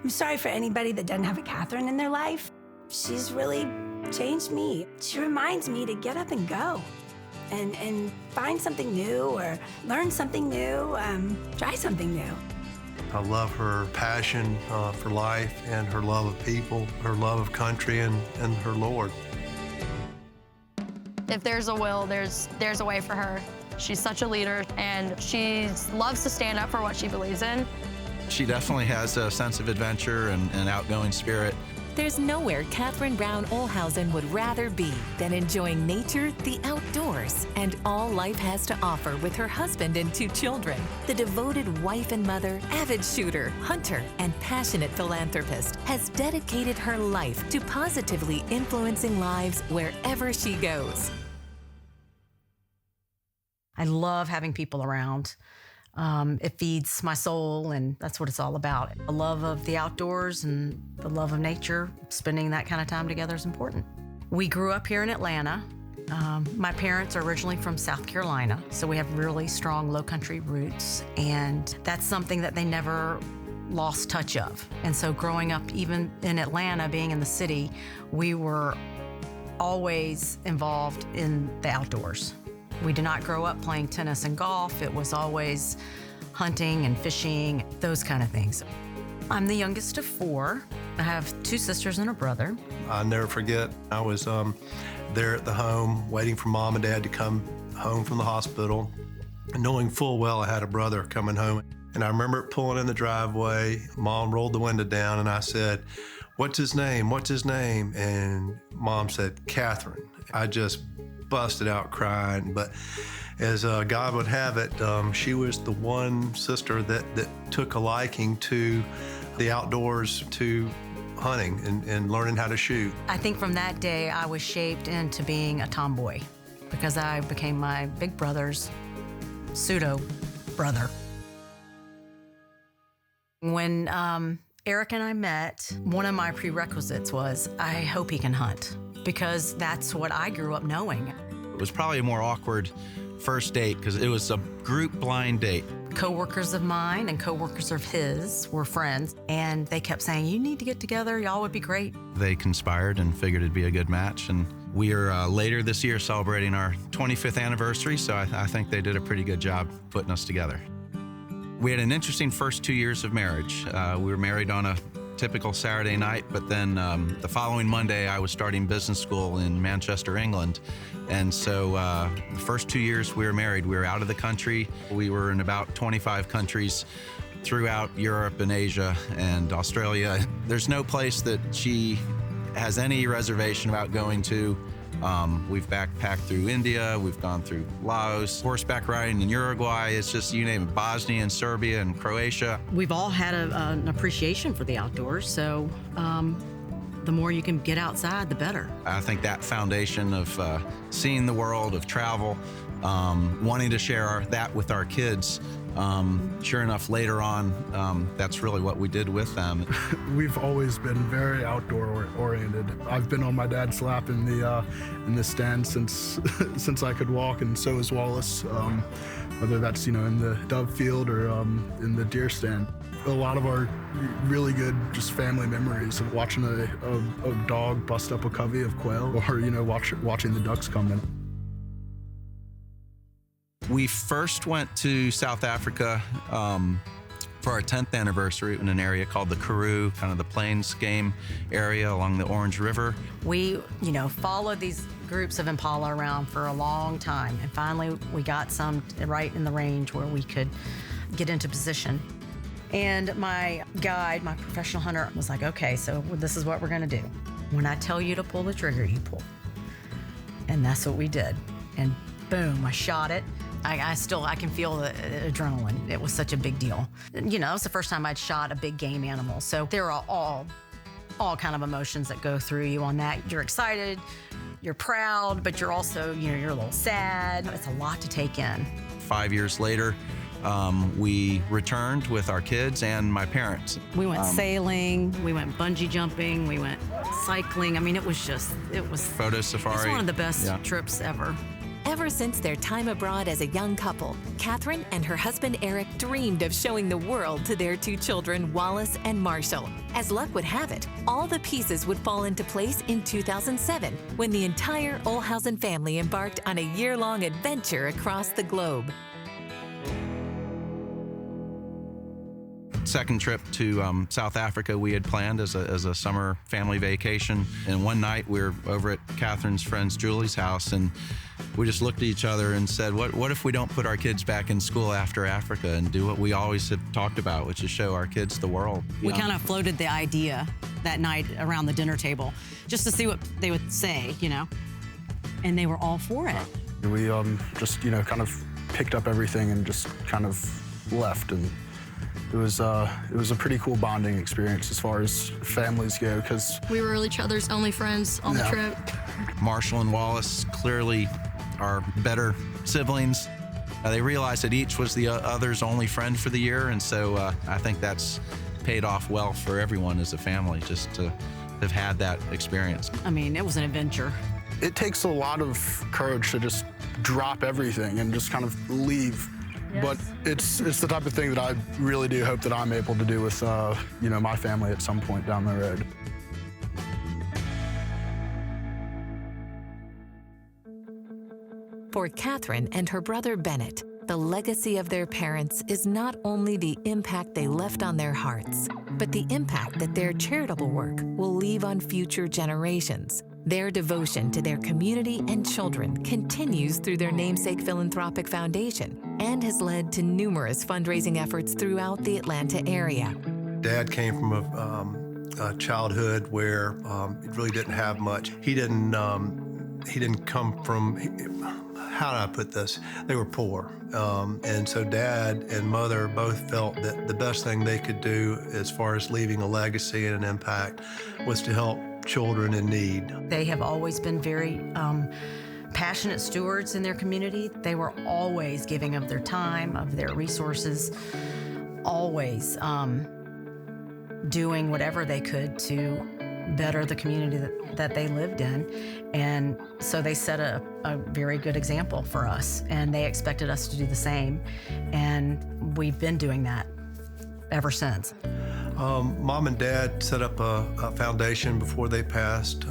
I'm sorry for anybody that doesn't have a Katherine in their life. She's really changed me. She reminds me to get up and go and find something new or learn something new, try something new. I love her passion for life and her love of people, her love of country and her Lord. If there's a will, there's a way for her. She's such a leader, and she loves to stand up for what she believes in. She definitely has a sense of adventure and an outgoing spirit. There's nowhere Katherine Brown Ohlhausen would rather be than enjoying nature, the outdoors, and all life has to offer with her husband and 2 children. The devoted wife and mother, avid shooter, hunter, and passionate philanthropist has dedicated her life to positively influencing lives wherever she goes. I love having people around. It feeds my soul, and that's what it's all about. The love of the outdoors and the love of nature, spending that kind of time together is important. We grew up here in Atlanta. My parents are originally from South Carolina, so we have really strong low-country roots, and that's something that they never lost touch of. And so growing up, even in Atlanta, being in the city, we were always involved in the outdoors. We did not grow up playing tennis and golf. It was always hunting and fishing, those kind of things. I'm the youngest of 4. I have 2 sisters and a brother. I'll never forget, I was there at the home waiting for Mom and Dad to come home from the hospital, knowing full well I had a brother coming home. And I remember pulling in the driveway. Mom rolled the window down and I said, "What's his name? What's his name?" And Mom said, "Katherine." I just busted out crying, but as God would have it, she was the one sister that took a liking to the outdoors, to hunting and learning how to shoot. I think from that day, I was shaped into being a tomboy because I became my big brother's pseudo-brother. When Eric and I met, one of my prerequisites was, I hope he can hunt, because that's what I grew up knowing. It was probably a more awkward first date because it was a group blind date. Coworkers of mine and coworkers of his were friends, and they kept saying, "You need to get together, y'all would be great." They conspired and figured it'd be a good match, and we are later this year celebrating our 25th anniversary, so I think they did a pretty good job putting us together. We had an interesting first 2 years of marriage. We were married on a typical Saturday night, but then the following Monday I was starting business school in Manchester, England. And so the first 2 years we were married, we were out of the country. We were in about 25 countries throughout Europe and Asia and Australia. There's no place that she has any reservation about going to. We've backpacked through India, we've gone through Laos, horseback riding in Uruguay, it's just, you name it, Bosnia and Serbia and Croatia. We've all had an appreciation for the outdoors, so the more you can get outside, the better. I think that foundation of seeing the world, of travel, wanting to share that with our kids, sure enough, later on, that's really what we did with them. We've always been very outdoor oriented. I've been on my dad's lap in the stand since I could walk, and so is Wallis. Whether that's in the dove field or in the deer stand. A lot of our really good just family memories of watching a dog bust up a covey of quail, or watching the ducks come in. We first went to South Africa for our 10th anniversary in an area called the Karoo, kind of the Plains game area along the Orange River. We, followed these groups of impala around for a long time, and finally we got some right in the range where we could get into position. And my guide, my professional hunter, was like, "Okay, so this is what we're gonna do. When I tell you to pull the trigger, you pull." And that's what we did. And boom, I shot it. I can feel the adrenaline. It was such a big deal. It was the first time I'd shot a big game animal. So there are all kind of emotions that go through you on that. You're excited, you're proud, but you're also, you're a little sad. It's a lot to take in. 5 years later, we returned with our kids and my parents. We went sailing, we went bungee jumping, we went cycling. I mean, it was photo safari. It's one of the best trips ever. Ever since their time abroad as a young couple, Katherine and her husband Eric dreamed of showing the world to their 2 children, Wallis and Marshall. As luck would have it, all the pieces would fall into place in 2007 when the entire Ohlhausen family embarked on a year-long adventure across the globe. Second trip to South Africa we had planned as a summer family vacation. And one night we were over at Catherine's friend's Julie's house, and we just looked at each other and said, what if we don't put our kids back in school after Africa and do what we always have talked about, which is show our kids the world? We kind of floated the idea that night around the dinner table just to see what they would say, and they were all for it. We just, kind of picked up everything and just kind of left. And it was a pretty cool bonding experience as far as families go, because We were each other's only friends on the trip. Marshall and Wallis clearly are better siblings. They realized that each was the other's only friend for the year, and so I think that's paid off well for everyone as a family, just to have had that experience. I mean, it was an adventure. it takes a lot of courage to just drop everything and just kind of leave. Yes. But it's the type of thing that I really do hope that I'm able to do with my family at some point down the road. For Katherine and her brother Bennett, the legacy of their parents is not only the impact they left on their hearts, but the impact that their charitable work will leave on future generations. Their devotion to their community and children continues through their namesake philanthropic foundation and has led to numerous fundraising efforts throughout the Atlanta area. Dad came from a childhood where he really didn't have much. He didn't come from, how do I put this? They were poor. And so Dad and Mother both felt that the best thing they could do as far as leaving a legacy and an impact was to help children in need. They have always been very passionate stewards in their community. They were always giving of their time, of their resources, always doing whatever they could to better the community that they lived in. And so they set a very good example for us, and they expected us to do the same. And we've been doing that ever since. Mom and Dad set up a foundation before they passed.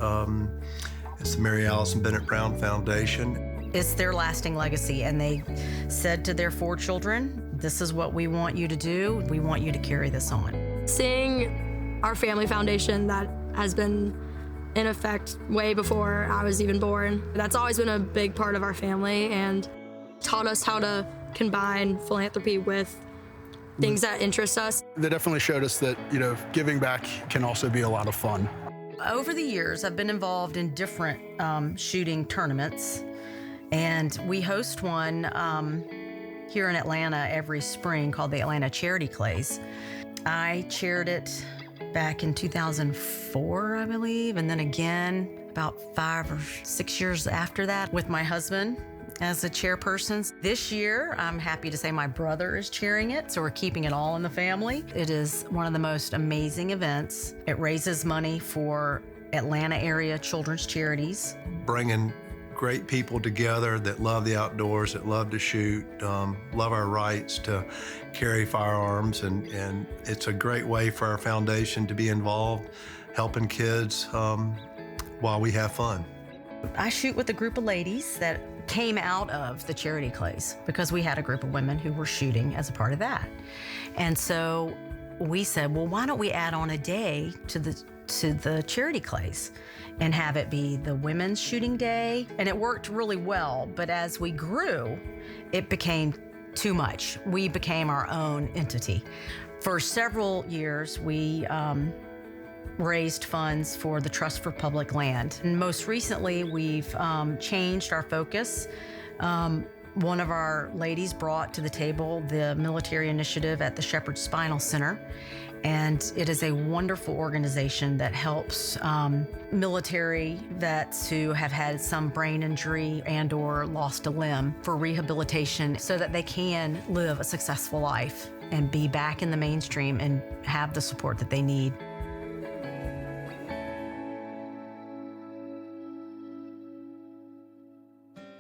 It's the Mary Alice and Bennett Brown Foundation. It's their lasting legacy, and they said to their 4 children, this is what we want you to do. We want you to carry this on. Seeing our family foundation that has been in effect way before I was even born, that's always been a big part of our family and taught us how to combine philanthropy with things that interest us. They definitely showed us that, giving back can also be a lot of fun. Over the years, I've been involved in different shooting tournaments, and we host one here in Atlanta every spring called the Atlanta Charity Clays. I chaired it back in 2004, I believe, and then again about 5 or 6 years after that with my husband as a chairperson. This year, I'm happy to say my brother is chairing it, so we're keeping it all in the family. It is one of the most amazing events. It raises money for Atlanta area children's charities. Bringing great people together that love the outdoors, that love to shoot, love our rights to carry firearms, and it's a great way for our foundation to be involved, helping kids while we have fun. I shoot with a group of ladies that came out of the charity clays because we had a group of women who were shooting as a part of that. And so we said, well, why don't we add on a day to the charity clays and have it be the women's shooting day? And it worked really well, but as we grew, it became too much. We became our own entity. For several years, we raised funds for the Trust for Public Land. And most recently, we've changed our focus. One of our ladies brought to the table the military initiative at the Shepherd Spinal Center. And it is a wonderful organization that helps military vets who have had some brain injury and or lost a limb for rehabilitation so that they can live a successful life and be back in the mainstream and have the support that they need.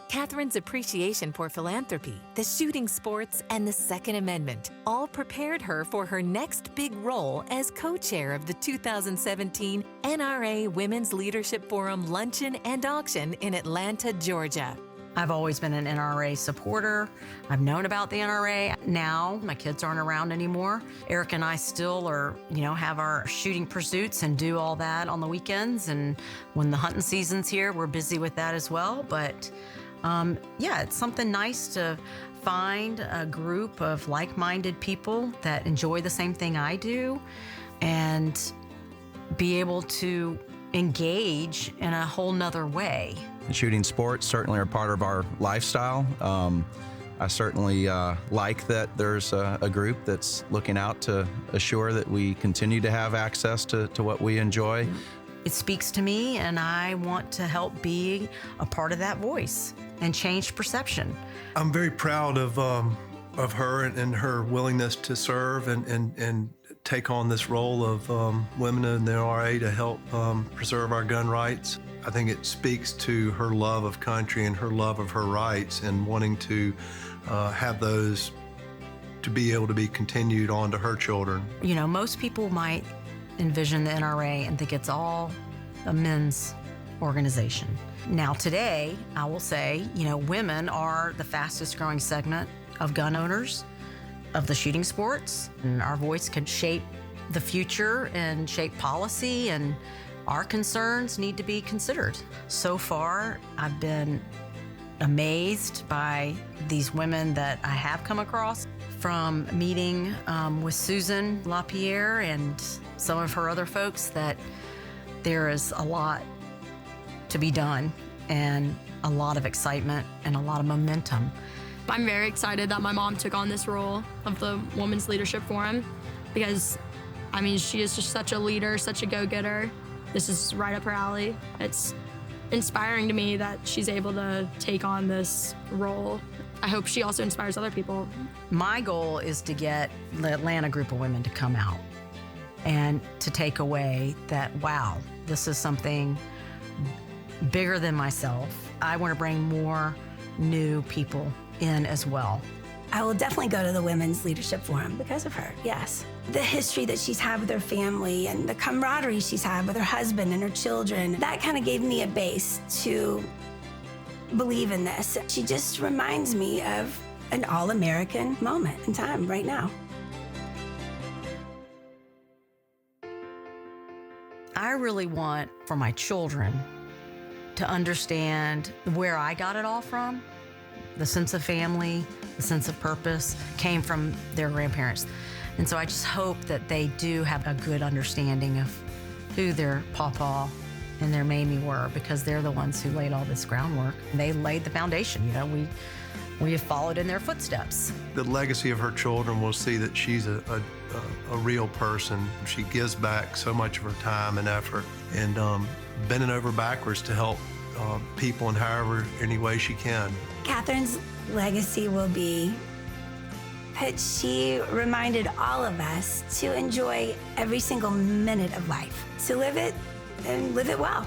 Katherine's appreciation for philanthropy, the shooting sports, and the Second Amendment all prepared her for her next big role as co-chair of the 2017 NRA Women's Leadership Forum Luncheon and Auction in Atlanta, Georgia. I've always been an NRA supporter. I've known about the NRA. Now my kids aren't around anymore. Eric and I still are, have our shooting pursuits and do all that on the weekends. And when the hunting season's here, we're busy with that as well. But it's something nice to find a group of like-minded people that enjoy the same thing I do and be able to engage in a whole nother way. Shooting sports certainly are part of our lifestyle. I certainly like that there's a group that's looking out to assure that we continue to have access to what we enjoy. It speaks to me, and I want to help be a part of that voice and change perception. I'm very proud of her and her willingness to serve and take on this role of women in the NRA to help preserve our gun rights. I think it speaks to her love of country and her love of her rights and wanting to have those to be able to be continued on to her children. Most people might envision the NRA and think it's all a men's organization. Now today, I will say, women are the fastest growing segment of gun owners, of the shooting sports, and our voice can shape the future and shape policy, and our concerns need to be considered. So far, I've been amazed by these women that I have come across, from meeting with Susan LaPierre and some of her other folks, that there is a lot to be done and a lot of excitement and a lot of momentum. I'm very excited that my mom took on this role of the Women's Leadership Forum because, she is just such a leader, such a go-getter. This is right up her alley. It's inspiring to me that she's able to take on this role. I hope she also inspires other people. My goal is to get the Atlanta group of women to come out and to take away that, wow, this is something bigger than myself. I want to bring more new people in as well. I will definitely go to the Women's Leadership Forum because of her, yes. The history that she's had with her family and the camaraderie she's had with her husband and her children, that kind of gave me a base to believe in this. She just reminds me of an all-American moment in time right now. I really want for my children to understand where I got it all from. The sense of family, the sense of purpose came from their grandparents. And so I just hope that they do have a good understanding of who their pawpaw and their mamie were, because they're the ones who laid all this groundwork. They laid the foundation, we have followed in their footsteps. The legacy of her children will see that she's a real person. She gives back so much of her time and effort and bending over backwards to help people in any way she can. Katherine's legacy will be that she reminded all of us to enjoy every single minute of life, to live it and live it well.